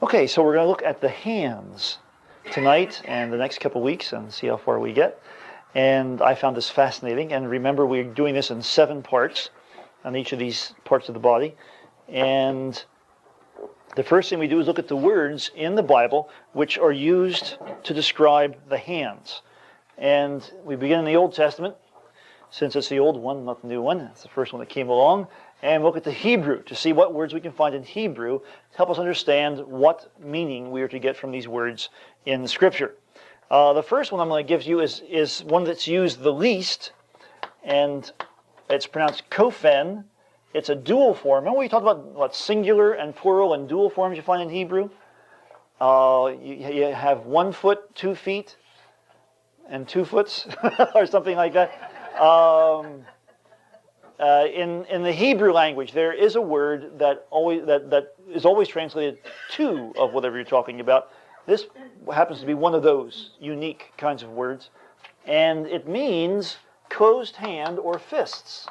Okay, so we're going to look at the hands tonight and the next couple weeks and see how far we get. And I found this fascinating. And remember, we're doing this in 7 parts on each of these parts of the body. And the first thing we do is look at the words in the Bible which are used to describe the hands. And we begin in the Old Testament, since it's the old one, not the new one. It's the first one that came along. And look at the Hebrew to see what words we can find in Hebrew to help us understand what meaning we are to get from these words in the Scripture. The first one I'm going to give you is one that's used the least, and it's pronounced kophen. It's a dual form. Remember we talked about what singular and plural and dual forms you find in Hebrew? You have 1 foot, 2 feet, and 2 foots, or something like that. In the Hebrew language, there is a word that is always translated to of whatever you're talking about. This happens to be one of those unique kinds of words, and it means closed hand or fists.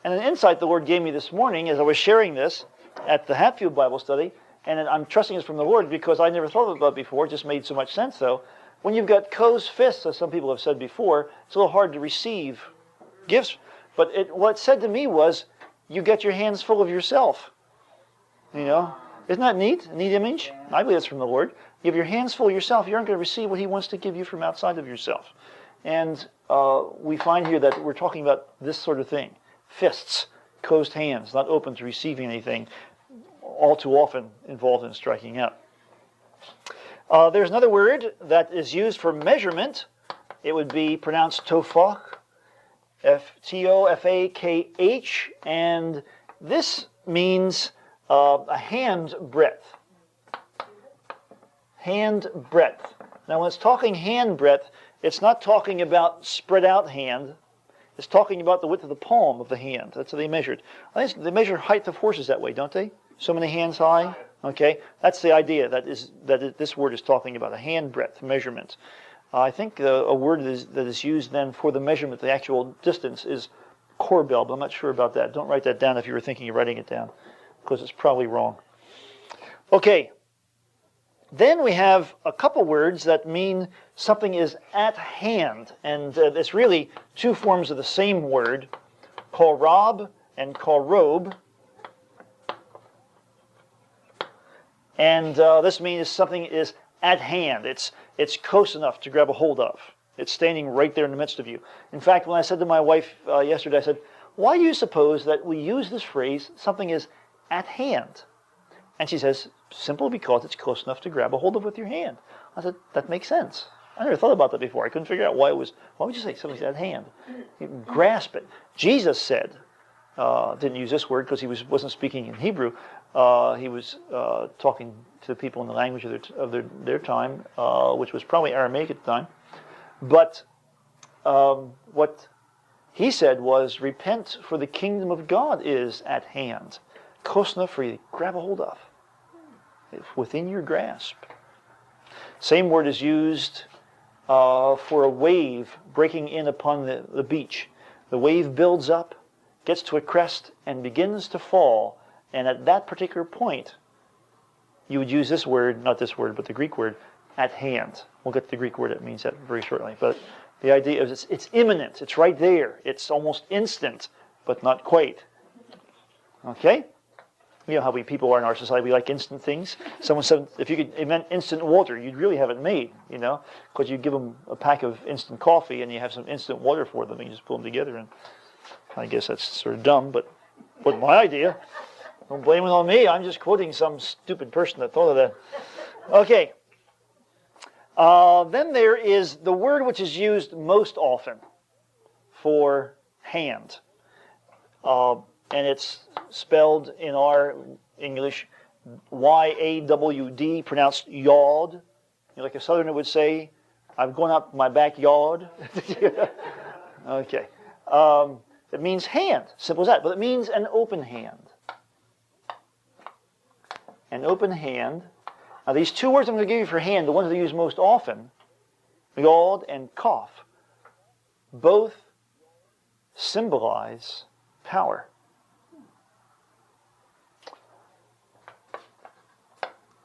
And an insight the Lord gave me this morning as I was sharing this at the Hatfield Bible study, and I'm trusting it's from the Lord because I never thought about it before. It just made so much sense, though. When you've got closed fists, as some people have said before, it's a little hard to receive gifts. But what it said to me was, you get your hands full of yourself. You know? Isn't that neat? A neat image? I believe it's from the Lord. You have your hands full of yourself, you aren't going to receive what He wants to give you from outside of yourself. And we find here that we're talking about this sort of thing. Fists, closed hands, not open to receiving anything, all too often involved in striking out. There's another word that is used for measurement. It would be pronounced tofach, Tofakh, and this means a hand breadth. Hand breadth. Now when it's talking hand breadth, it's not talking about spread out hand. It's talking about the width of the palm of the hand. That's how they measured. They measure height of horses that way, don't they? So many hands high. Okay, that's the idea. This word is talking about a hand breadth measurement. I think a word that is used then for the measurement, the actual distance, is corbel, but I'm not sure about that. Don't write that down if you were thinking of writing it down, because it's probably wrong. Okay, then we have a couple words that mean something is at hand, and it's really 2 forms of the same word, korab and korob. And this means something is at hand. It's close enough to grab a hold of. It's standing right there in the midst of you. In fact, when I said to my wife yesterday, I said, why do you suppose that we use this phrase, something is at hand? And she says, simply because it's close enough to grab a hold of with your hand. I said, that makes sense. I never thought about that before. I couldn't figure out why would you say something's at hand? You can grasp it. Jesus said, didn't use this word because he wasn't speaking in Hebrew. He was talking to the people in the language of their time, which was probably Aramaic at the time. But what he said was, repent, for the kingdom of God is at hand, close enough for you to grab a hold of. It's within your grasp. Same word is used for a wave breaking in upon the beach. The wave builds up, gets to a crest, and begins to fall. And at that particular point, you would use this word, not this word, but the Greek word, at hand. We'll get to the Greek word that means that very shortly. But the idea is it's imminent. It's right there. It's almost instant, but not quite. Okay? You know how we people are in our society. We like instant things. Someone said, if you could invent instant water, you'd really have it made, you know, because you give them a pack of instant coffee and you have some instant water for them and you just put them together. And I guess that's sort of dumb, but wasn't my idea. Don't blame it on me. I'm just quoting some stupid person that thought of that. Okay. Then there is the word which is used most often for hand. And it's spelled in our English Y-A-W-D, pronounced yawd. Like a southerner would say, I've gone out my backyard. Okay. It means hand, simple as that. But it means an open hand. An open hand. Now these 2 words I'm going to give you for hand, the ones that are used most often, yawd and cough, both symbolize power.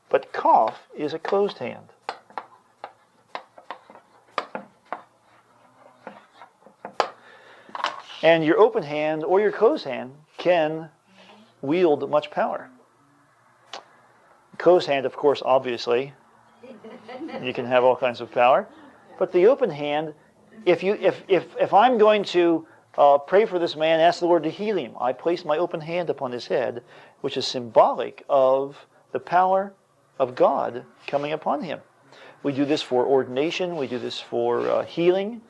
But cough is a closed hand. And your open hand or your closed hand can wield much power. Closed hand, of course, obviously, you can have all kinds of power. But the open hand, if I'm going to pray for this man, ask the Lord to heal him, I place my open hand upon his head, which is symbolic of the power of God coming upon him. We do this for ordination. We do this for healing,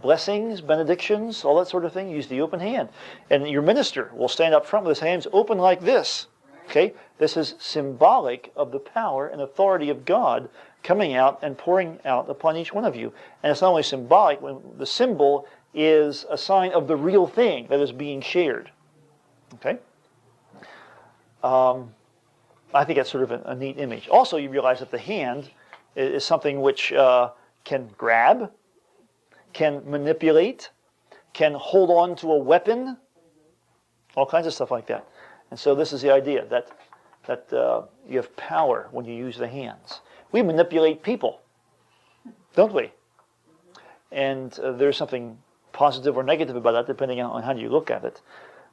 blessings, benedictions, all that sort of thing. Use the open hand. And your minister will stand up front with his hands open like this. Okay? This is symbolic of the power and authority of God coming out and pouring out upon each one of you. And it's not only symbolic, when the symbol is a sign of the real thing that is being shared. Okay? I think that's sort of a neat image. Also, you realize that the hand is something which can grab, can manipulate, can hold on to a weapon, all kinds of stuff like that. And so this is the idea that you have power when you use the hands. We manipulate people, don't we? And there's something positive or negative about that, depending on how you look at it.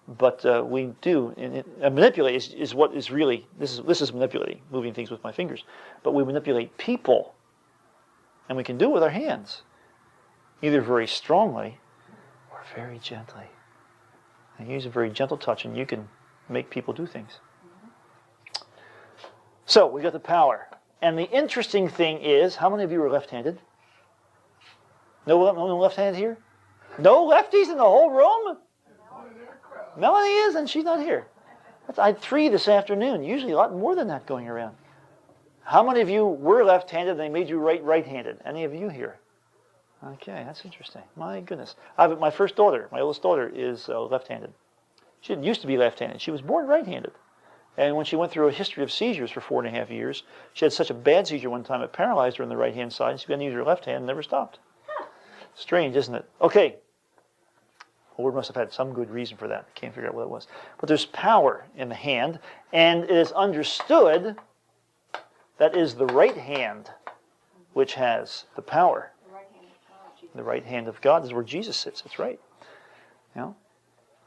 But we do. And manipulate is what is really, this is manipulating, moving things with my fingers. But we manipulate people, and we can do it with our hands, either very strongly or very gently. And use a very gentle touch, and you can make people do things. So we got the power. And the interesting thing is, how many of you are left-handed? No left-handed here? No lefties in the whole room? Melanie is, and she's not here. I had 3 this afternoon. Usually a lot more than that going around. How many of you were left-handed and they made you right-handed? Any of you here? Okay, that's interesting. My goodness. My first daughter, my oldest daughter, is left-handed. She didn't used to be left-handed. She was born right-handed. And when she went through a history of seizures for 4.5 years, she had such a bad seizure one time it paralyzed her on the right-hand side. She began to use her left hand and never stopped. Strange, isn't it? Okay. The Lord must have had some good reason for that. I can't figure out what it was. But there's power in the hand, and it is understood that is the right hand which has the power. The right hand of God is where Jesus sits. That's right. You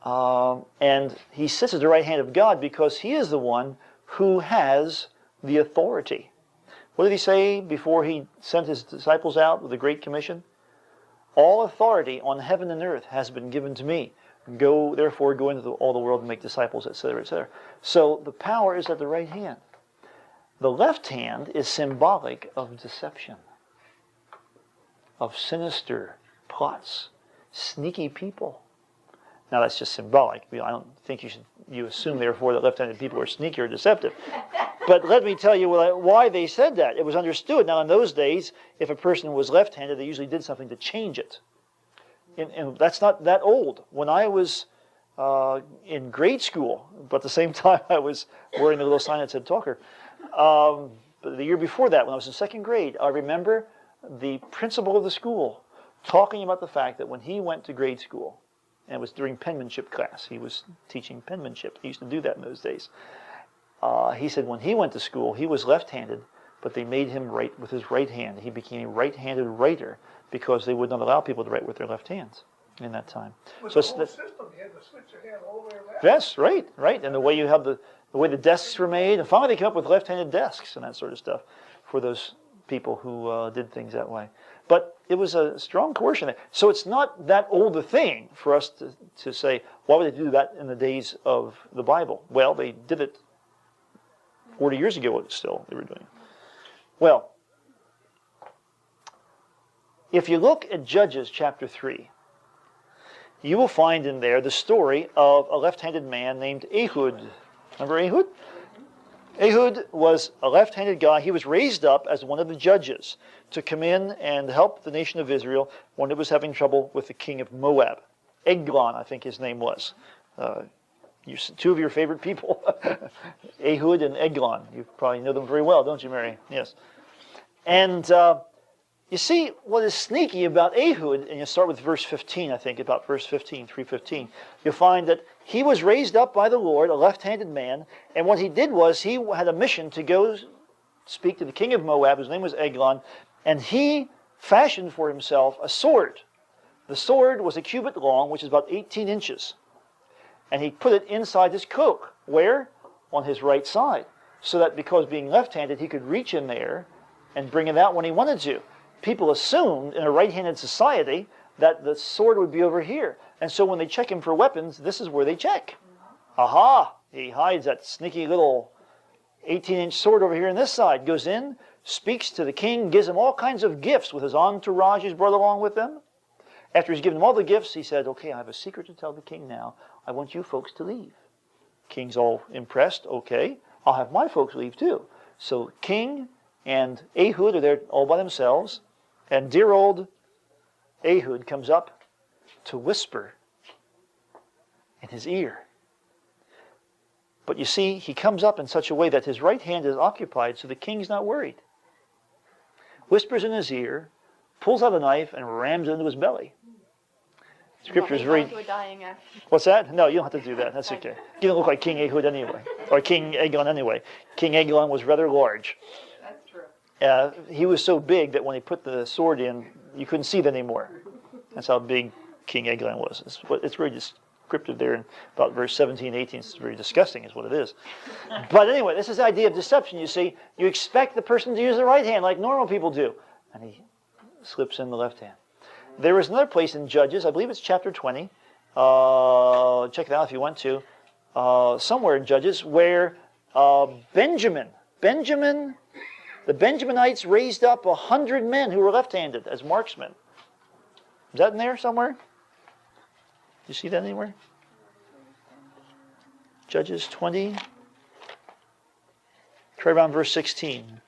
know? And he sits at the right hand of God because he is the one who has the authority. What did he say before he sent his disciples out with the Great Commission? All authority on heaven and earth has been given to me. Go, therefore, go into all the world and make disciples, etc., etc. So the power is at the right hand. The left hand is symbolic of deception, of sinister plots, sneaky people. Now that's just symbolic. I don't think you assume, therefore, that left-handed people are sneaky or deceptive. But let me tell you why they said that. It was understood. Now in those days, if a person was left-handed, they usually did something to change it. And that's not that old. When I was in grade school, but at the same time I was wearing the little sign that said talker. But the year before that, when I was in 2nd grade, I remember the principal of the school talking about the fact that when he went to grade school, and it was during penmanship class, he was teaching penmanship. He used to do that in those days. He said when he went to school, he was left-handed, but they made him write with his right hand. He became a right-handed writer because they would not allow people to write with their left hands in that time. With so the whole system, you had to switch your hand all the way around. Yes, right. And the way you have the way the desks were made, and finally they came up with left-handed desks and that sort of stuff for those people who did things that way. But it was a strong coercion there. So it's not that old a thing for us to say, why would they do that in the days of the Bible? Well, they did it 40 years ago still, they were doing it. Well, if you look at Judges chapter 3, you will find in there the story of a left-handed man named Ehud. Remember Ehud? Ehud was a left-handed guy. He was raised up as one of the judges to come in and help the nation of Israel when it was having trouble with the king of Moab. Eglon, I think his name was. 2 of your favorite people, Ehud and Eglon. You probably know them very well, don't you, Mary? Yes. And you see what is sneaky about Ehud, and you start with verse 15, I think, about verse 15, 3:15. You'll find that he was raised up by the Lord, a left-handed man, and what he did was he had a mission to go speak to the king of Moab, whose name was Eglon, and he fashioned for himself a sword. The sword was a cubit long, which is about 18 inches. And he put it inside his cloak. Where? On his right side. So that because being left-handed, he could reach in there and bring it out when he wanted to. People assumed in a right-handed society that the sword would be over here. And so when they check him for weapons, this is where they check. Aha! He hides that sneaky little 18-inch sword over here on this side. Goes in, speaks to the king, gives him all kinds of gifts with his entourage he's brought along with them. After he's given them all the gifts, he said, okay, I have a secret to tell the king now. I want you folks to leave. King's all impressed. Okay, I'll have my folks leave too. So king and Ehud are there all by themselves. And dear old Ehud comes up to whisper in his ear. But you see, he comes up in such a way that his right hand is occupied, so the king's not worried. Whispers in his ear, pulls out a knife, and rams it into his belly. Scripture is very... What's that? No, you don't have to do that. That's okay. You don't look like King Ehud anyway, or King Eglon anyway. King Eglon was rather large. That's true. He was so big that when he put the sword in, you couldn't see it anymore. That's how big King Eglon was. It's very descriptive there in about verse 17, 18. It's very disgusting is what it is. But anyway, this is the idea of deception, you see. You expect the person to use the right hand like normal people do. And he slips in the left hand. There is another place in Judges, I believe it's chapter 20. Check it out if you want to. Somewhere in Judges where the Benjaminites raised up 100 men who were left-handed as marksmen. Is that in there somewhere? You see that anywhere? Judges 20. Try around verse 16.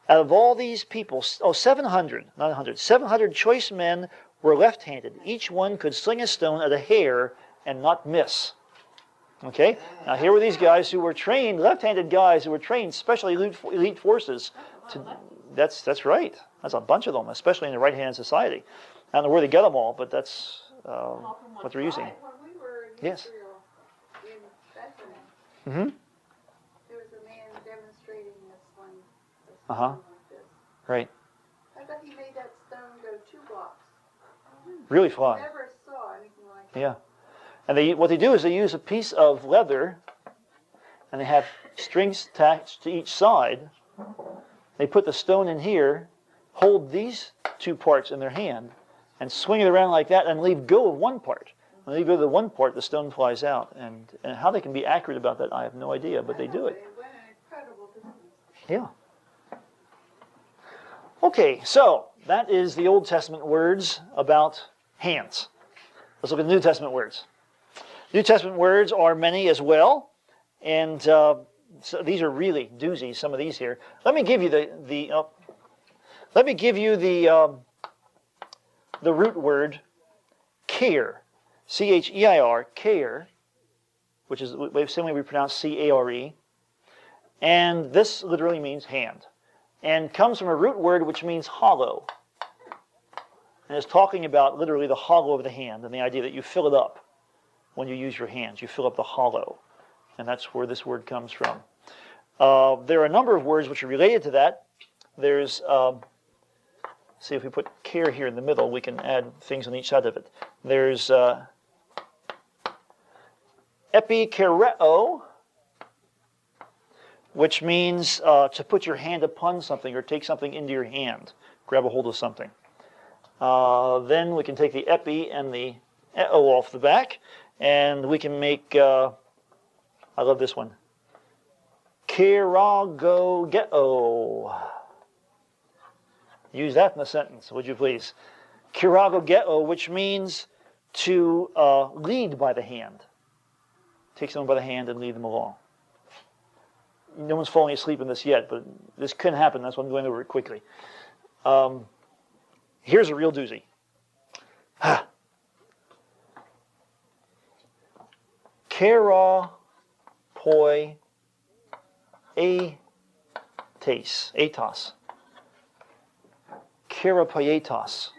Out of all these people, 700, not 100, 700 choice men were left-handed. Each one could sling a stone at a hair and not miss. Okay? Now here were these guys who were trained, left-handed guys who were trained, specially elite forces. That's right. That's a bunch of them, especially in the right-handed society. I don't know where they get them all, but that's what they're using. When we were in Yes. Israel, in Bethlehem, Mm-hmm. there was a man demonstrating this one. Uh-huh. Like this. Right. I thought he made that stone go 2 blocks. Really fly. Never saw anything like that. Yeah. And what they do is they use a piece of leather, and they have strings attached to each side. They put the stone in here, hold these 2 parts in their hand, and swing it around like that, and leave go of one part. When they go to the one part, the stone flies out. And how they can be accurate about that, I have no idea, but they do it. It went an incredible distance. Yeah. Okay, so that is the Old Testament words about hands. Let's look at the New Testament words. New Testament words are many as well, and so these are really doozies. Some of these here. Let me give you the root word care, C-H-E-I-R, care, which is the same way we pronounce C-A-R-E, and this literally means hand, and comes from a root word which means hollow, and is talking about literally the hollow of the hand and the idea that you fill it up when you use your hands. You fill up the hollow, and that's where this word comes from. There are a number of words which are related to that. There's, see if we put care here in the middle, we can add things on each side of it. There's epikereo, which means to put your hand upon something or take something into your hand, grab a hold of something. Then we can take the epi and the eo off the back, and we can make, I love this one, kiragogeo. Use that in a sentence, would you please? Kiragogeo, which means to lead by the hand. Take someone by the hand and lead them along. No one's falling asleep in this yet, but this can happen. That's why I'm going over it quickly. Here's a real doozy. Kera poi atos. Kerapoietos.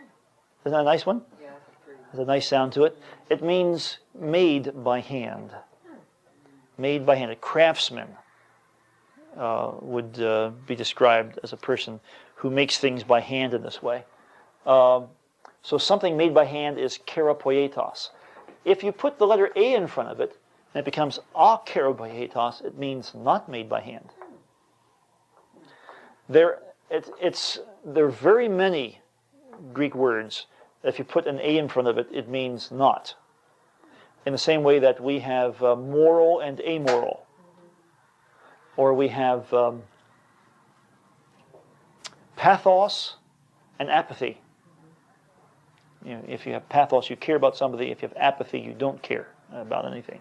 Isn't that a nice one? Yeah, Has a nice sound to it. It means made by hand. Made by hand, a craftsman. would be described as a person who makes things by hand in this way. So something made by hand is kerapoietos. If you put the letter A in front of it, and it becomes akeropoietos, it means not made by hand. There are very many Greek words. If you put an A in front of it, it means not. In the same way that we have moral and amoral. Or we have pathos and apathy. If you have pathos, you care about somebody. If you have apathy, you don't care about anything.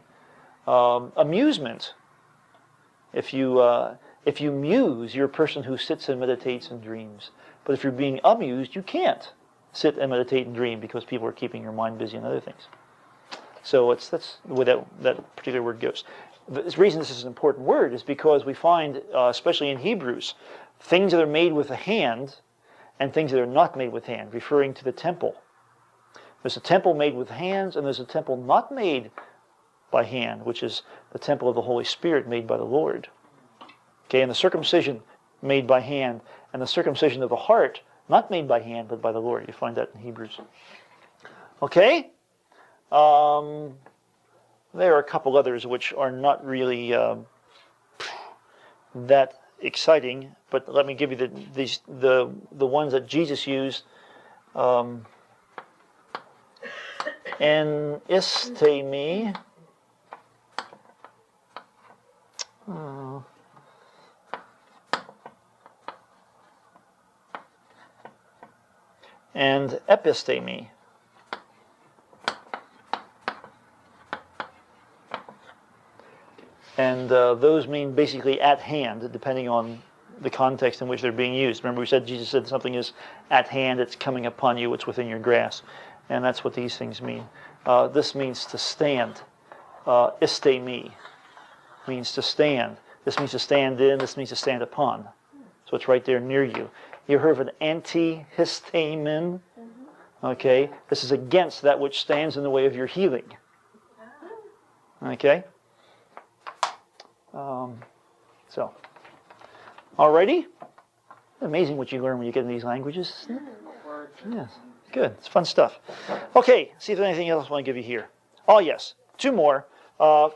Amusement. If you muse, you're a person who sits and meditates and dreams. But if you're being amused, you can't sit and meditate and dream because people are keeping your mind busy on other things. So that's the way that particular word goes. The reason this is an important word is because we find, especially in Hebrews, things that are made with the hand and things that are not made with hand, referring to the temple. There's a temple made with hands, and there's a temple not made by hand, which is the temple of the Holy Spirit made by the Lord. Okay, and the circumcision made by hand, and the circumcision of the heart not made by hand, but by the Lord. You find that in Hebrews. Okay? There are a couple others which are not really that exciting, but let me give you the ones that Jesus used. En istemi. And epistemi. And those mean basically at hand, depending on the context in which they're being used. Remember, Jesus said something is at hand, it's coming upon you, it's within your grasp. And that's what these things mean. This means to stand. Istemi means to stand. This means to stand in, this means to stand upon. So it's right there near you. You heard of an antihistamin? Okay? This is against that which stands in the way of your healing. Okay? So, alrighty? Amazing what you learn when you get in these languages, isn't it? Yes. Good. It's fun stuff. Okay, see if there's anything else I want to give you here. Oh, yes. Two more. Krateo,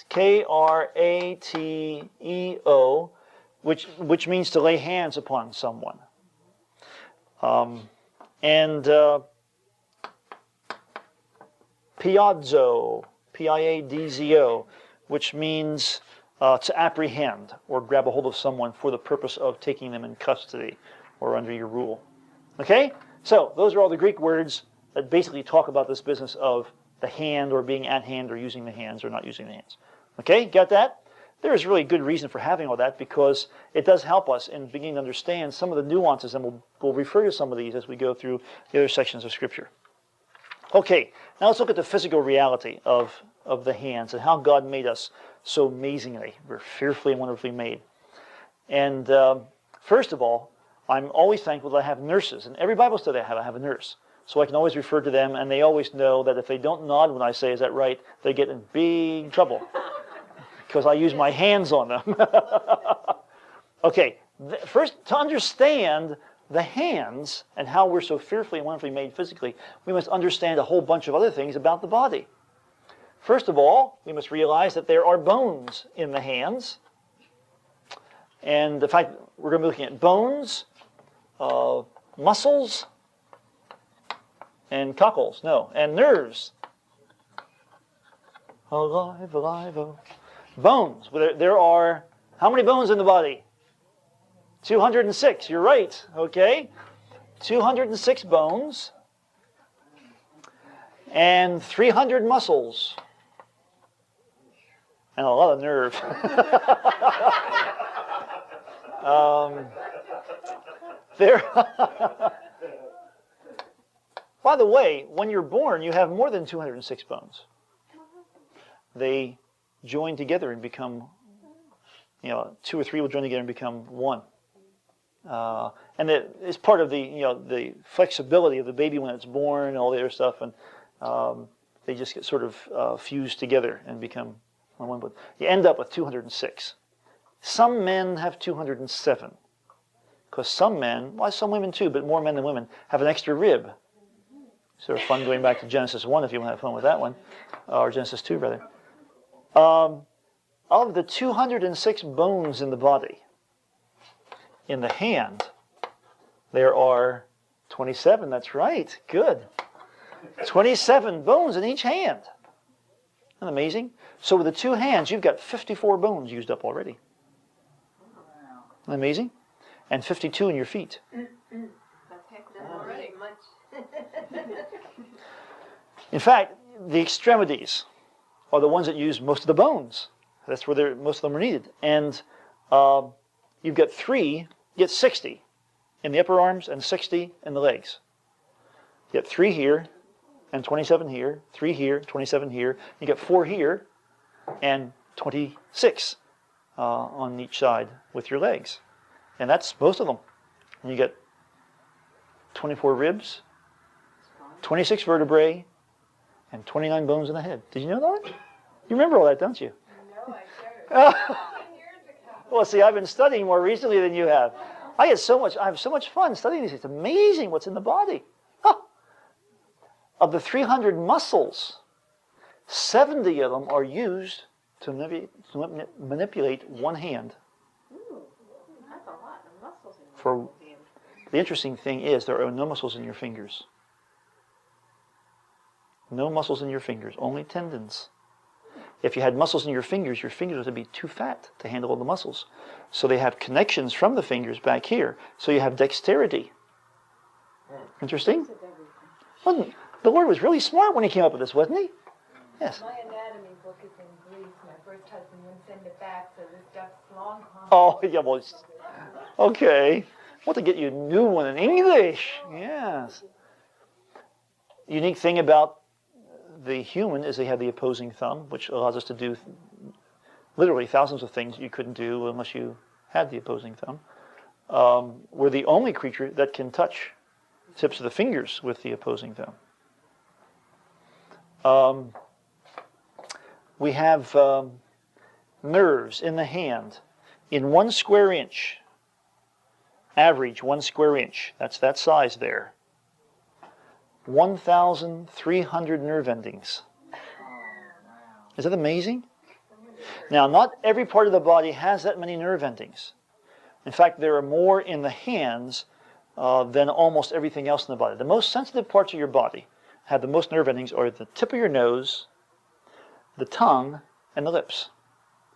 Krateo, which means to lay hands upon someone. And piadzo, Piadzo, which means to apprehend or grab a hold of someone for the purpose of taking them in custody or under your rule. Okay? So, those are all the Greek words that basically talk about this business of the hand or being at hand or using the hands or not using the hands. Okay? Got that? There is really good reason for having all that because it does help us in beginning to understand some of the nuances, and we'll refer to some of these as we go through the other sections of Scripture. Okay, now let's look at the physical reality of the hands and how God made us so amazingly. We're fearfully and wonderfully made. And first of all, I'm always thankful that I have nurses. In every Bible study I have a nurse. So I can always refer to them, and they always know that if they don't nod when I say, is that right, they get in big trouble. Because I use my hands on them. Okay, first, to understand the hands and how we're so fearfully and wonderfully made physically, we must understand a whole bunch of other things about the body. First of all, we must realize that there are bones in the hands. And the fact we're going to be looking at bones, muscles, and cockles, and nerves. Alive, alive, oh. Bones. There are, how many bones in the body? 206, you're right, okay? 206 bones and 300 muscles and a lot of nerve. By the way, when you're born, you have more than 206 bones. They join together and become, two or three will join together and become one. And it's part of the flexibility of the baby when it's born and all the other stuff, and they just get sort of fused together and become on one bone. You end up with 206. Some men have 207. Because some men, well, some women too, but more men than women, have an extra rib. Sort of fun going back to Genesis 1 if you want to have fun with that one. Or Genesis 2, rather. Of the 206 bones in the body, in the hand, there are 27. That's right. Good. 27 bones in each hand. Isn't that amazing? So with the two hands, you've got 54 bones used up already. Isn't that amazing? And 52 in your feet. That's already much. In fact, the extremities are the ones that use most of the bones. That's where most of them are needed. And you've got 60 in the upper arms and 60 in the legs. You get 3 here and 27 here, 3 here, 27 here. You get 4 here and 26 on each side with your legs. And that's most of them. And you get 24 ribs, 26 vertebrae, and 29 bones in the head. Did you know that? You remember all that, don't you? No, I don't. Well, see, I've been studying more recently than you have. I have so much fun studying these. It's amazing what's in the body. Huh. Of the 300 muscles, 70 of them are used to manipulate one hand. That's a lot of muscles in For the interesting thing is there are no muscles in your fingers. No muscles in your fingers, only tendons. If you had muscles in your fingers would be too fat to handle all the muscles. So they have connections from the fingers back here. So you have dexterity. Interesting? Well, the Lord was really smart when he came up with this, wasn't he? Yes. My anatomy book is in Greece. My first husband wouldn't send it back, so this stuff's long gone. Oh, yeah, well, okay. Want to get you a new one in English. Yes. Unique thing about the human is they have the opposing thumb, which allows us to do literally thousands of things you couldn't do unless you had the opposing thumb. We're the only creature that can touch tips of the fingers with the opposing thumb. We have nerves in the hand in 1 square inch. Average 1 square inch. That's that size there. 1,300 nerve endings. Is that amazing? Now, not every part of the body has that many nerve endings. In fact, there are more in the hands than almost everything else in the body. The most sensitive parts of your body have the most nerve endings are the tip of your nose, the tongue, and the lips.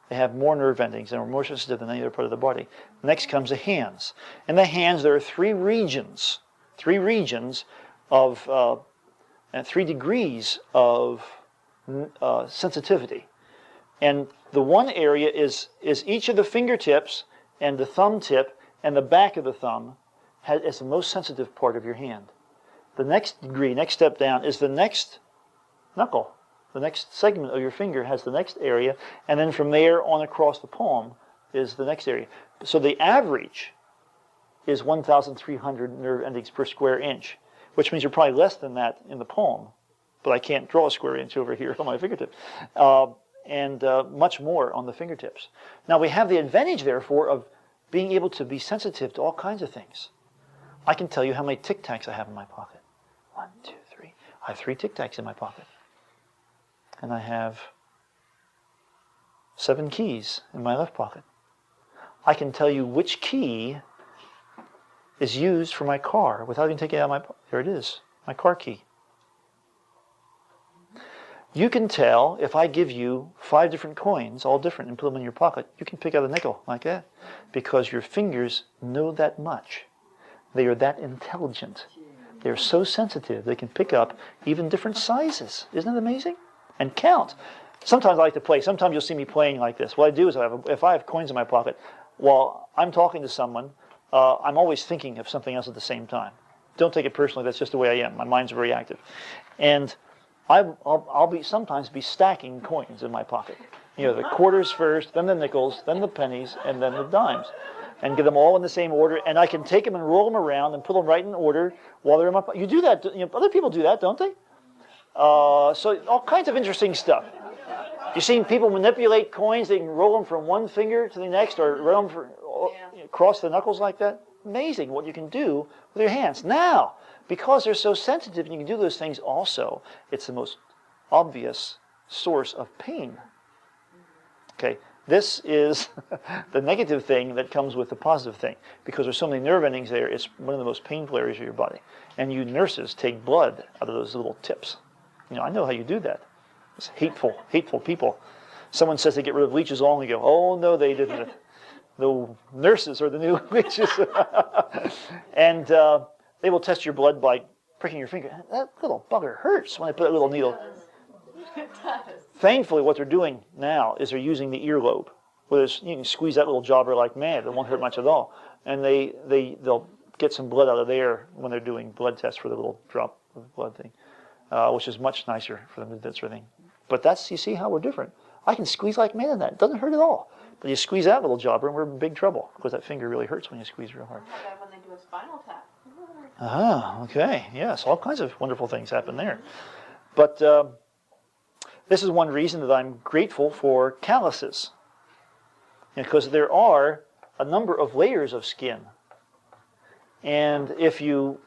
They have more nerve endings and are more sensitive than any other part of the body. Next comes the hands. In the hands, there are 3 regions of and 3 degrees of sensitivity. And the one area is each of the fingertips and the thumb tip and the back of the thumb is the most sensitive part of your hand. The next degree, next step down, is the next knuckle. The next segment of your finger has the next area, and then from there on across the palm is the next area. So the average is 1,300 nerve endings per square inch, which means you're probably less than that in the palm, but I can't draw a square inch over here on my fingertip, and much more on the fingertips. Now we have the advantage, therefore, of being able to be sensitive to all kinds of things. I can tell you how many Tic Tacs I have in my pocket. 1, 2, 3. I have 3 Tic Tacs in my pocket. And I have 7 keys in my left pocket. I can tell you which key is used for my car without even taking it out of my pocket. There it is, my car key. You can tell if I give you 5 different coins, all different, and put them in your pocket, you can pick out a nickel like that because your fingers know that much. They are that intelligent. They're so sensitive, they can pick up even different sizes. Isn't that amazing? And count. Sometimes I like to play. Sometimes you'll see me playing like this. What I do is if I have coins in my pocket, while I'm talking to someone, I'm always thinking of something else at the same time. Don't take it personally. That's just the way I am. My mind's very active. And I'll sometimes be stacking coins in my pocket. You know, the quarters first, then the nickels, then the pennies, and then the dimes. And get them all in the same order. And I can take them and roll them around and put them right in order while they're in my pocket. You do that. You know, other people do that, don't they? So all kinds of interesting stuff. You've seen people manipulate coins. They can roll them from one finger to the next or roll them across the knuckles like that. Amazing what you can do with your hands. Now, because they're so sensitive and you can do those things also, it's the most obvious source of pain. Okay, this is the negative thing that comes with the positive thing. Because there's so many nerve endings there, it's one of the most painful areas of your body. And you nurses take blood out of those little tips. I know how you do that. It's hateful, hateful people. Someone says they get rid of leeches all, and you go, oh, no, they didn't. The nurses are the new leeches. And they will test your blood by pricking your finger. That little bugger hurts when I put that little needle. It does. Thankfully, what they're doing now is they're using the earlobe. Where you can squeeze that little jobber like mad. It won't hurt much at all. And they'll get some blood out of there when they're doing blood tests for the little drop of blood thing, which is much nicer for them to do that sort of thing. But you see how we're different. I can squeeze like mad in that. It doesn't hurt at all. But you squeeze that little jobber and we're in big trouble because that finger really hurts when you squeeze real hard. How about when they do a spinal tap? Okay. Yes, all kinds of wonderful things happen there. But this is one reason that I'm grateful for calluses. Because there are a number of layers of skin. And if you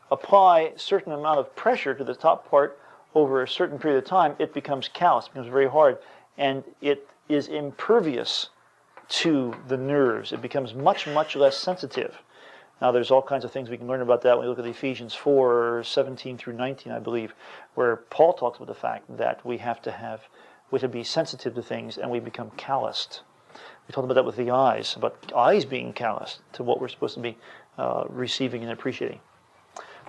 apply a certain amount of pressure to the top part over a certain period of time, it becomes callous, it becomes very hard, and it is impervious to the nerves. It becomes much, much less sensitive. Now, there's all kinds of things we can learn about that when we look at Ephesians 4, 17 through 19, I believe, where Paul talks about the fact that we have to be sensitive to things, and we become calloused. We talked about that with the eyes, about eyes being calloused to what we're supposed to be receiving and appreciating.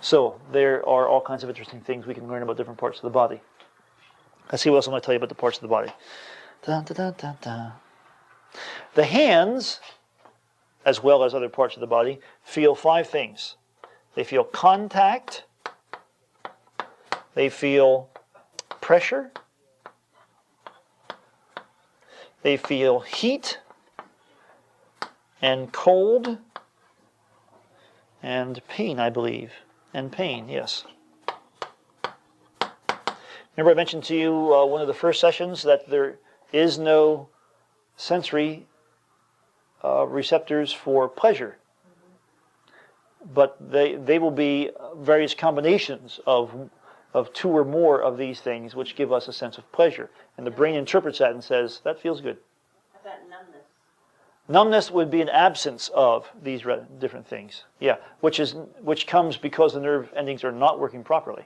So there are all kinds of interesting things we can learn about different parts of the body. Let's see what else I'm going to tell you about the parts of the body. Dun, dun, dun, dun, dun. The hands, as well as other parts of the body, feel 5 things. They feel contact. They feel pressure. They feel heat and cold and pain, I believe. And pain, yes. Remember I mentioned to you one of the first sessions that there is no sensory receptors for pleasure. But they will be various combinations of 2 or more of these things which give us a sense of pleasure. And the brain interprets that and says, that feels good. How about numbness? Numbness would be an absence of these different things. Yeah, which comes because the nerve endings are not working properly.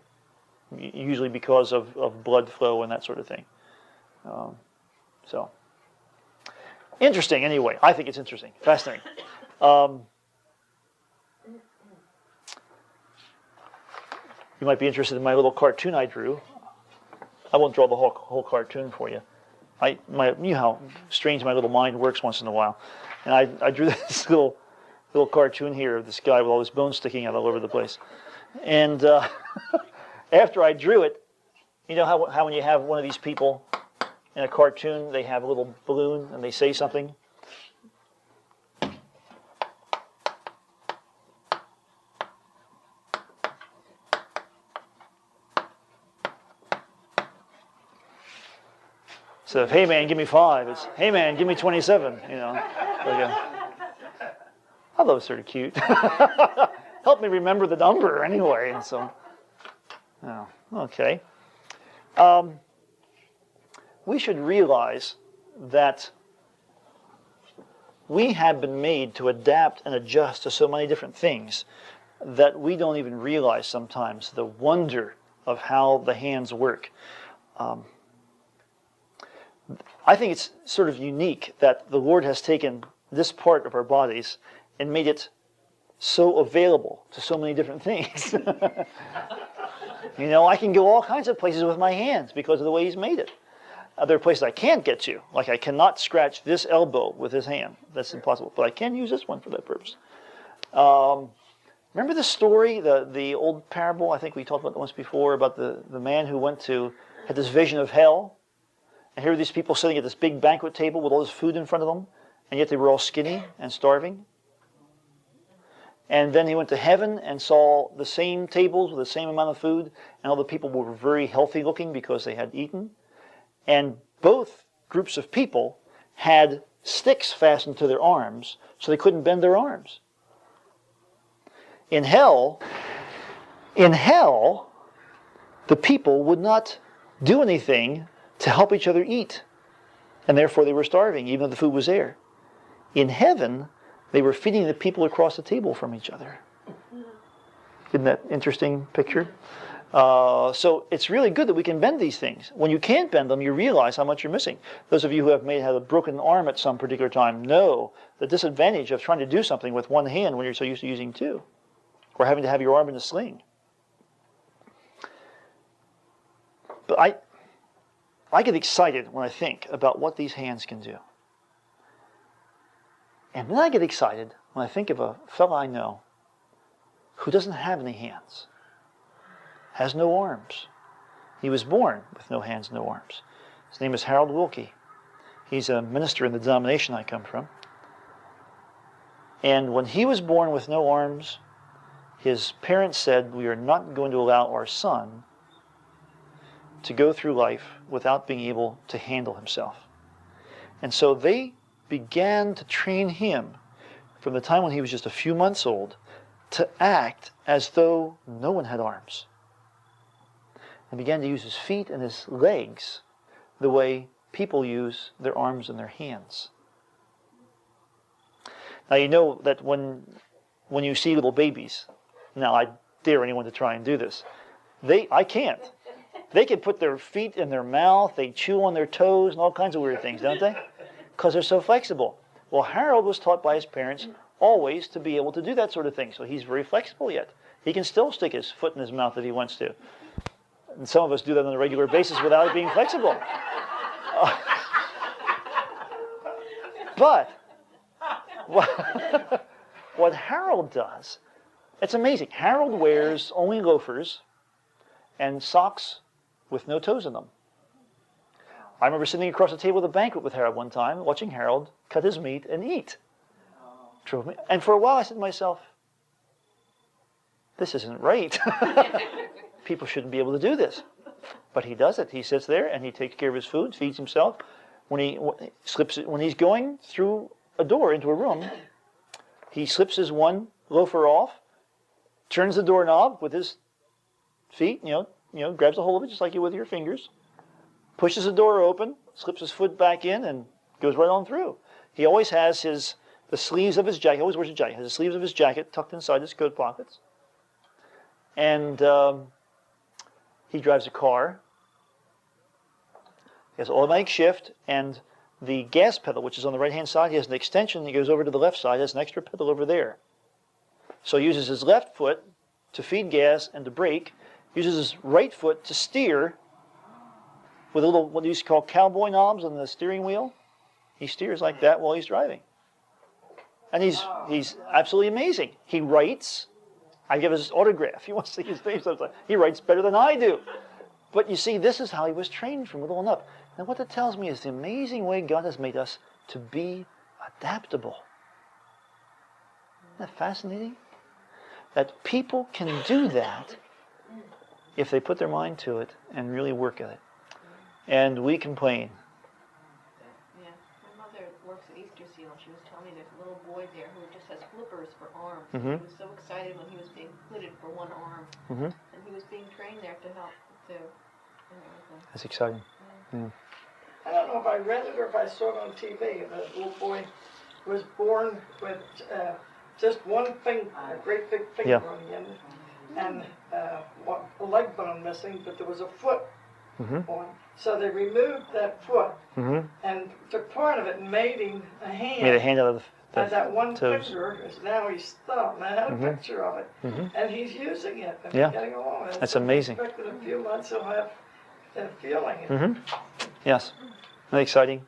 Usually because of blood flow and that sort of thing. So, interesting anyway. I think it's interesting. Fascinating. You might be interested in my little cartoon I drew. I won't draw the whole cartoon for you. You know how strange my little mind works once in a while. And I drew this little cartoon here of this guy with all his bones sticking out all over the place. And after I drew it, you know how when you have one of these people in a cartoon, they have a little balloon and they say something? So if, hey man, give me 5, it's, hey man, give me 27, you know. I thought it was sort of cute. Help me remember the number anyway. And so, oh, okay. We should realize that we have been made to adapt and adjust to so many different things that we don't even realize sometimes the wonder of how the hands work. I think it's sort of unique that the Lord has taken this part of our bodies and made it so available to so many different things. You know, I can go all kinds of places with my hands because of the way He's made it. There are places I can't get to, like I cannot scratch this elbow with this hand. That's impossible. But I can use this one for that purpose. Remember the story, the old parable, I think we talked about it once before, about the man who had this vision of hell. And here are these people sitting at this big banquet table with all this food in front of them, and yet they were all skinny and starving. And then he went to heaven and saw the same tables with the same amount of food, and all the people were very healthy looking because they had eaten. And both groups of people had sticks fastened to their arms so they couldn't bend their arms. In hell, the people would not do anything to help each other eat. And therefore they were starving, even though the food was there. In heaven, they were feeding the people across the table from each other. Isn't that interesting picture? So it's really good that we can bend these things. When you can't bend them, you realize how much you're missing. Those of you who have had a broken arm at some particular time know the disadvantage of trying to do something with one hand when you're so used to using two, or having to have your arm in a sling. But I get excited when I think about what these hands can do. And then I get excited when I think of a fellow I know who doesn't have any hands, has no arms. He was born with no hands, no arms. His name is Harold Wilkie. He's a minister in the denomination I come from. And when he was born with no arms, his parents said, "We are not going to allow our son to go through life without being able to handle himself." And so they began to train him from the time when he was just a few months old to act as though no one had arms, and began to use his feet and his legs the way people use their arms and their hands. Now you know that when you see little babies, now I dare anyone to try and do this, I can't. They can put their feet in their mouth, they chew on their toes and all kinds of weird things, don't they? Because they're so flexible. Well, Harold was taught by his parents always to be able to do that sort of thing, so he's very flexible yet. He can still stick his foot in his mouth if he wants to. And some of us do that on a regular basis without it being flexible. But what Harold does, it's amazing. Harold wears only loafers and socks with no toes in them. I remember sitting across the table at a banquet with Harold one time, watching Harold cut his meat and eat. Drove me. And for a while I said to myself, this isn't right. People shouldn't be able to do this. But he does it. He sits there and he takes care of his food, feeds himself. When he's going through a door into a room, he slips his one loafer off, turns the doorknob with his feet, grabs a hold of it just like you would with your fingers, pushes the door open, slips his foot back in, and goes right on through. He always has the sleeves of his jacket, always wears a jacket, has the sleeves of his jacket tucked inside his coat pockets. And he drives a car. He has automatic shift, and the gas pedal, which is on the right-hand side, he has an extension. He goes over to the left side, has an extra pedal over there. So he uses his left foot to feed gas and to brake, uses his right foot to steer with a little, what they used to call cowboy knobs on the steering wheel. He steers like that while he's driving. And he's absolutely amazing. He writes. I give his autograph. He wants to see his name sometimes. He writes better than I do. But you see, this is how he was trained from little on up. Now what that tells me is the amazing way God has made us to be adaptable. Isn't that fascinating? That people can do that if they put their mind to it and really work at it. And we complain. Yeah, my mother works at Easter Seal, and she was telling me there's a little boy there who just has flippers for arms. Mm-hmm. He was so excited when he was being fitted for one arm, Mm-hmm. and he was being trained there to help too. That's exciting. Yeah. I don't know if I read it or if I saw it on TV. The little boy was born with just one finger, a great big finger on the end, and a leg bone missing, but there was a foot on. So they removed that foot and took part of it and made him a hand. Made a hand out of and that one toes. finger is now he's stumped. And I had a picture of it, and he's using it and getting along. And That's so amazing. I expect in a few months he'll have that feeling. Yes. Isn't that exciting?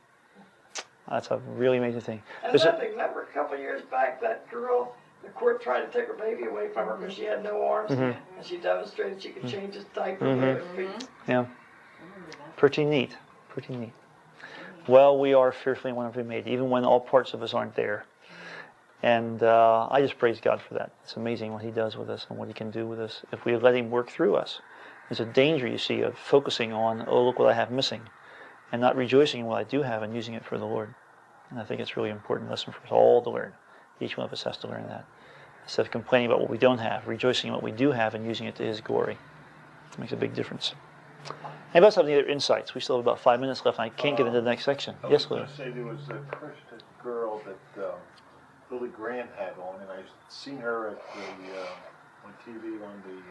That's a really amazing thing. And remember a couple of years back, that girl, the court tried to take her baby away from her because she had no arms, and she demonstrated she could change his diaper with her feet. Yeah. Pretty neat. Pretty neat. Well, we are fearfully and wonderfully made, even when all parts of us aren't there. And I just praise God for that. It's amazing what He does with us and what He can do with us if we let Him work through us. There's a danger, you see, of focusing on, oh, look what I have missing, and not rejoicing in what I do have and using it for the Lord. And I think it's a really important lesson for us all to learn. Each one of us has to learn that. Instead of complaining about what we don't have, rejoicing in what we do have and using it to His glory. It makes a big difference. Anybody else have any other insights? We still have about 5 minutes left, and I can't get into the next section. Yes, Lou? I was going to say there was a Christian girl that Billy Graham had on, and I've seen her at on TV on the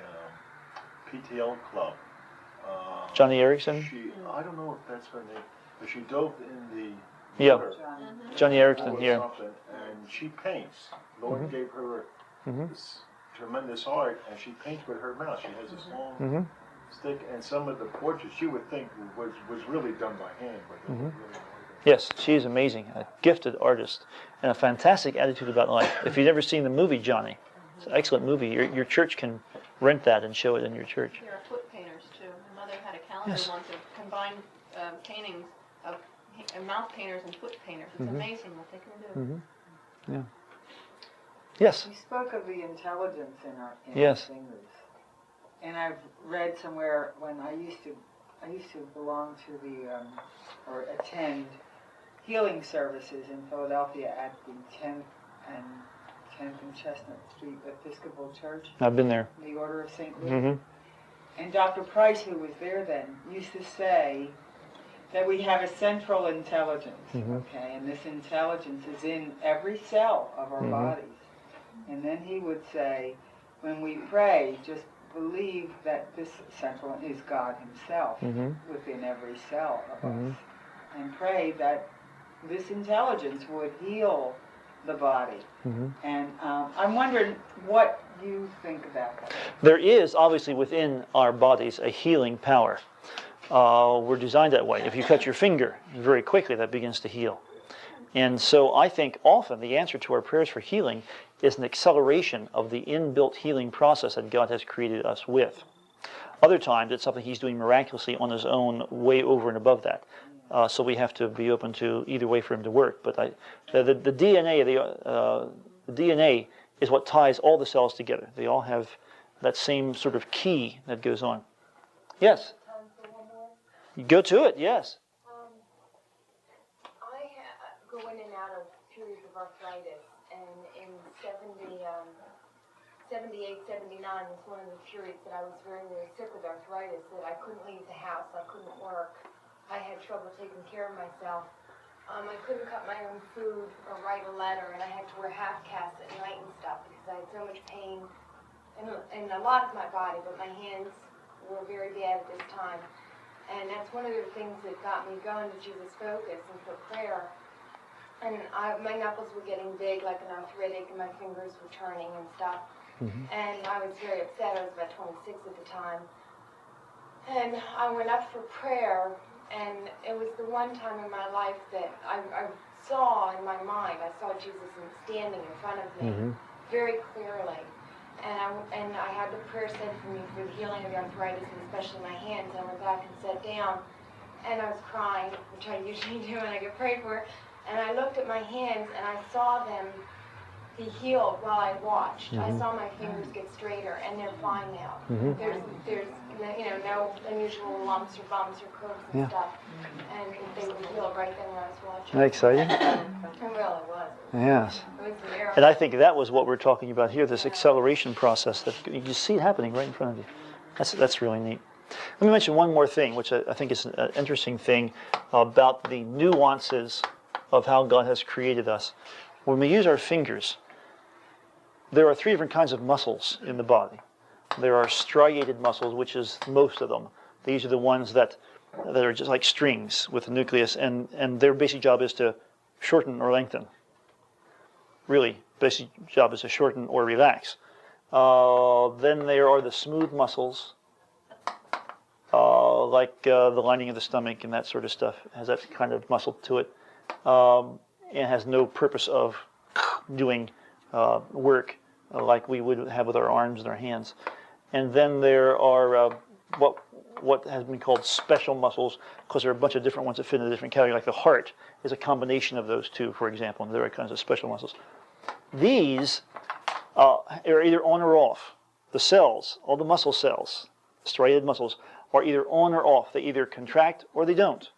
PTL Club. Johnny Erickson? I don't know if that's her name, but she dove in the Yeah. water Johnny Erickson, or yeah. something, and she paints. Lord gave her Mhm. this tremendous art, and she paints with her mouth. She has this long Mhm. stick, and some of the portraits you would think was really done by hand, but they were really Yes, she is amazing. A gifted artist and a fantastic attitude about life. If you've never seen the movie Johnny, it's an excellent movie. Your church can rent that and show it in your church. There are foot painters too. My mother had a calendar Yes. once of combined paintings of mouth painters and foot painters. It's amazing what they can do. Yeah. Yes. You spoke of the intelligence in our Yes. singers, and I've read somewhere when I used to belong to the or attend healing services in Philadelphia at the 10th and Chestnut Street Episcopal Church, I've been there. the Order of St. Luke. Mm-hmm. And Dr. Price, who was there then, used to say that we have a central intelligence, okay, and this intelligence is in every cell of our bodies. And then he would say, when we pray, just believe that this central is God Himself within every cell of us, and pray that this intelligence would heal the body. And I'm wondering what you think about that. There is obviously within our bodies a healing power. We're designed that way. If you cut your finger, very quickly that begins to heal. And so I think often the answer to our prayers for healing is an acceleration of the inbuilt healing process that God has created us with. Other times it's something He's doing miraculously on His own, way over and above that. So we have to be open to either way for Him to work. But the DNA is what ties all the cells together. They all have that same sort of key that goes on. Yes? Time for one more? Go to it, yes. I go in and out of periods of arthritis, and in 78, 79 was one of the periods that I was very, very sick with arthritis, that I couldn't leave the house, I couldn't work, I had trouble taking care of myself. I couldn't cut my own food or write a letter, and I had to wear half casts at night and stuff because I had so much pain in a lot of my body, but my hands were very bad at this time. And that's one of the things that got me going to Jesus Focus and for prayer. And my knuckles were getting big, like an arthritic, and my fingers were turning and stuff. And I was very upset. I was about 26 at the time. And I went up for prayer, and it was the one time in my life that I saw in my mind, I saw Jesus standing in front of me very clearly. And I had the prayer said for me for the healing of the arthritis, and especially my hands. And I went back and sat down, and I was crying, which I usually do when I get prayed for. And I looked at my hands, and I saw them be healed while I watched. I saw my fingers get straighter, and they're fine now. There's no unusual lumps or bumps or curves and stuff. And they were healed right then when I was watching. Isn't that exciting? It really was. Yes. It was a miracle. And I think that was what we're talking about here, this acceleration process that you see it happening right in front of you. That's really neat. Let me mention one more thing, which I think is an interesting thing about the nuances of how God has created us. When we use our fingers, there are 3 different kinds of muscles in the body. There are striated muscles, which is most of them. These are the ones that are just like strings with a nucleus, and their basic job is to shorten or lengthen. Really, basic job is to shorten or relax. Then there are the smooth muscles, like the lining of the stomach and that sort of stuff. It has that kind of muscle to it. It has no purpose of doing work like we would have with our arms and our hands. And then there are what has been called special muscles, because there are a bunch of different ones that fit in a different category, like the heart is a combination of those two, for example, and there are kinds of special muscles. These are either on or off. The cells, all the muscle cells, striated muscles, are either on or off. They either contract or they don't.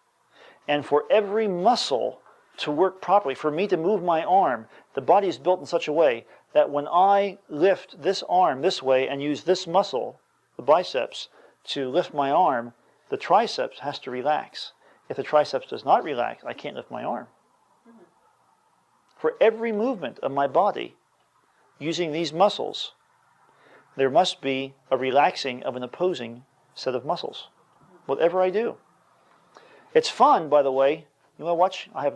And for every muscle to work properly, for me to move my arm, the body is built in such a way that when I lift this arm this way and use this muscle, the biceps, to lift my arm, the triceps has to relax. If the triceps does not relax, I can't lift my arm. For every movement of my body using these muscles, there must be a relaxing of an opposing set of muscles, whatever I do. It's fun, by the way. You want to watch? I have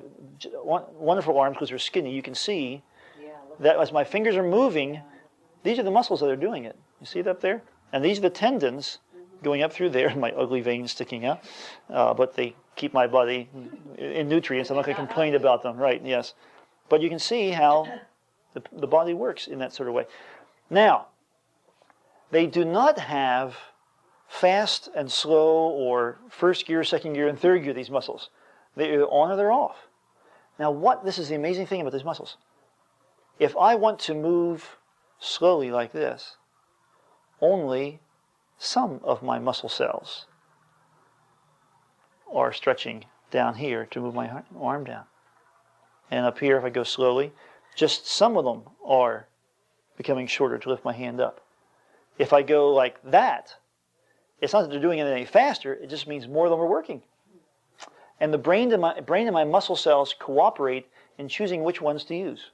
wonderful arms because they're skinny. You can see that as my fingers are moving, these are the muscles that are doing it. You see it up there? And these are the tendons going up through there, and my ugly veins sticking out. But they keep my body in nutrients. I'm not going to complain about them, right? Yes. But you can see how the body works in that sort of way. Now, they do not have fast and slow or first gear, second gear, and third gear, these muscles. They're on or they're off. Now, this is the amazing thing about these muscles. If I want to move slowly like this, only some of my muscle cells are stretching down here to move my arm down. And up here, if I go slowly, just some of them are becoming shorter to lift my hand up. If I go like that, it's not that they're doing it any faster, it just means more of them are working. And the brain and my muscle cells cooperate in choosing which ones to use.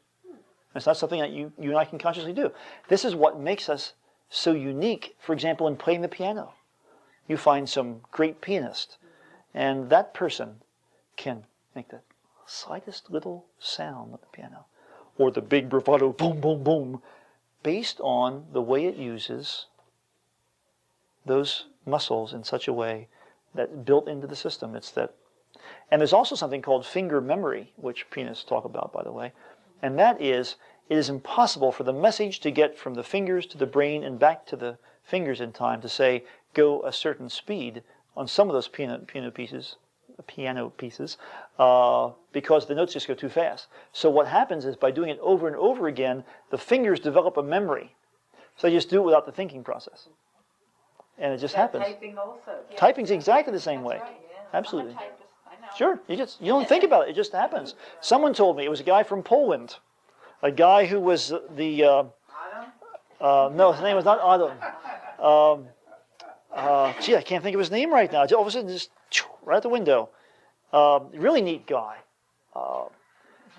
It's not something that you and I can consciously do. This is what makes us so unique, for example, in playing the piano. You find some great pianist, and that person can make the slightest little sound with the piano, or the big bravado boom, boom, boom, based on the way it uses those muscles in such a way that's built into the system. It's that. And there's also something called finger memory, which pianists talk about, by the way. And that is, it is impossible for the message to get from the fingers to the brain and back to the fingers in time to say, go a certain speed on some of those piano pieces, because the notes just go too fast. So what happens is, by doing it over and over again, the fingers develop a memory. So they just do it without the thinking process. And it just happens. Typing also. Yeah. Typing's exactly the same way. That's right, yeah. Absolutely. I'm a typist, I know. Sure, you don't think about it. It just happens. Someone told me, it was a guy from Poland, a guy who was no, his name was not Adam. I can't think of his name right now. All of a sudden, just right out the window. Really neat guy.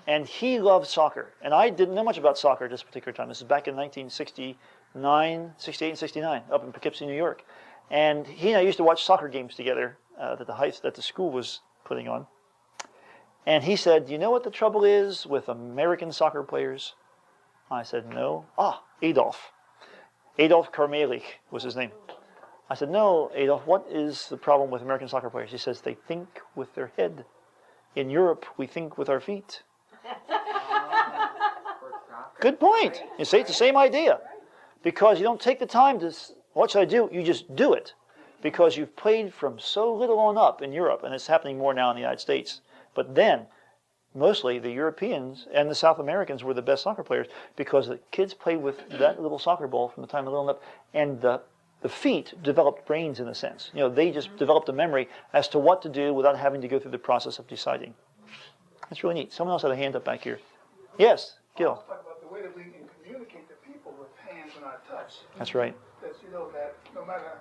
And he loved soccer. And I didn't know much about soccer at this particular time. This is back in 1969, 68 and 69, up in Poughkeepsie, New York. And he and I used to watch soccer games together that the school was putting on. And he said, you know what the trouble is with American soccer players? I said, no. Adolf. Adolf Karmelich was his name. I said, no, Adolf, what is the problem with American soccer players? He says, they think with their head. In Europe, we think with our feet. Good point. You see, it's the same idea. Because you don't take the time to, what should I do? You just do it. Because you've played from so little on up in Europe, and it's happening more now in the United States. But then, mostly the Europeans and the South Americans were the best soccer players because the kids played with that little soccer ball from the time they're little up, and the feet developed brains in a sense. You know, they just developed a memory as to what to do without having to go through the process of deciding. That's really neat. Someone else had a hand up back here. Yes, Gil. Talk about the way that we can communicate to people with hands and our touch. That's right. That you know that no matter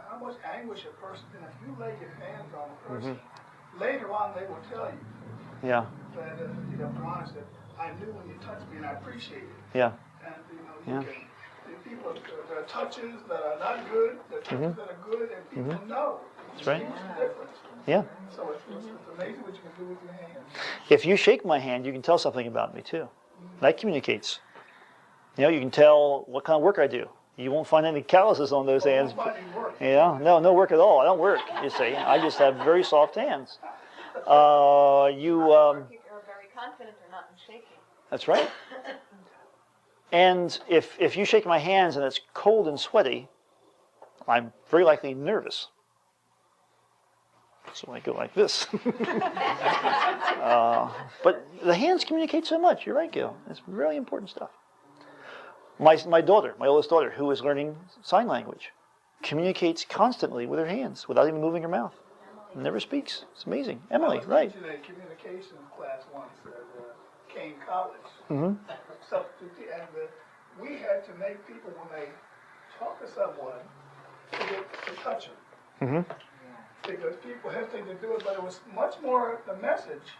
how much anguish a person, and if you lay your hands on a person, later on they will tell you. Yeah. That you know, honest, that I knew when you touched me and I appreciate it. Yeah. And you know, you can. People, there are touches that are not good, there are touches that are good, and people know. That's right. The difference. Yeah. So it's amazing what you can do with your hands. If you shake my hand, you can tell something about me too. That communicates. You know, you can tell what kind of work I do. You won't find any calluses on those hands. Yeah, no work at all. I don't work, you see. I just have very soft hands. People are very confident they're not in shaking. That's right. And if you shake my hands and it's cold and sweaty, I'm very likely nervous. So I go like this. But the hands communicate so much. You're right, Gil. It's really important stuff. My daughter, my oldest daughter, who is learning sign language, communicates constantly with her hands without even moving her mouth. never speaks. It's amazing. Emily, right? I was teaching a communications class once at Kane College. Mm-hmm. Substitute, and we had to make people, when they talk to someone, to touch them. Mm-hmm. Because people hesitate to do it, but it was much more, the message,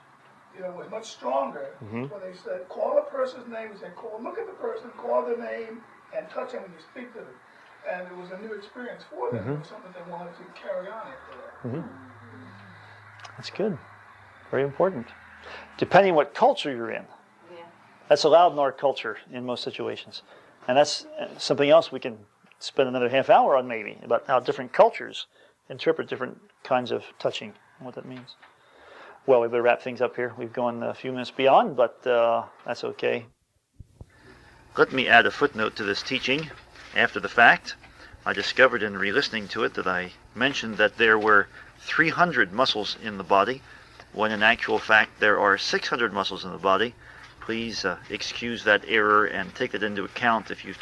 was much stronger when they said, call a person's name, and said, look at the person, call their name, and touch them when you speak to them. And it was a new experience for them. It was something they wanted to carry on after that. That's good. Very important. Depending what culture you're in. Yeah. That's allowed in our culture in most situations. And that's something else we can spend another half hour on maybe, about how different cultures interpret different kinds of touching and what that means. Well, we better wrap things up here. We've gone a few minutes beyond, but that's okay. Let me add a footnote to this teaching. After the fact, I discovered in re-listening to it that I mentioned that there were 300 muscles in the body, when in actual fact there are 600 muscles in the body. Please excuse that error and take it into account if you've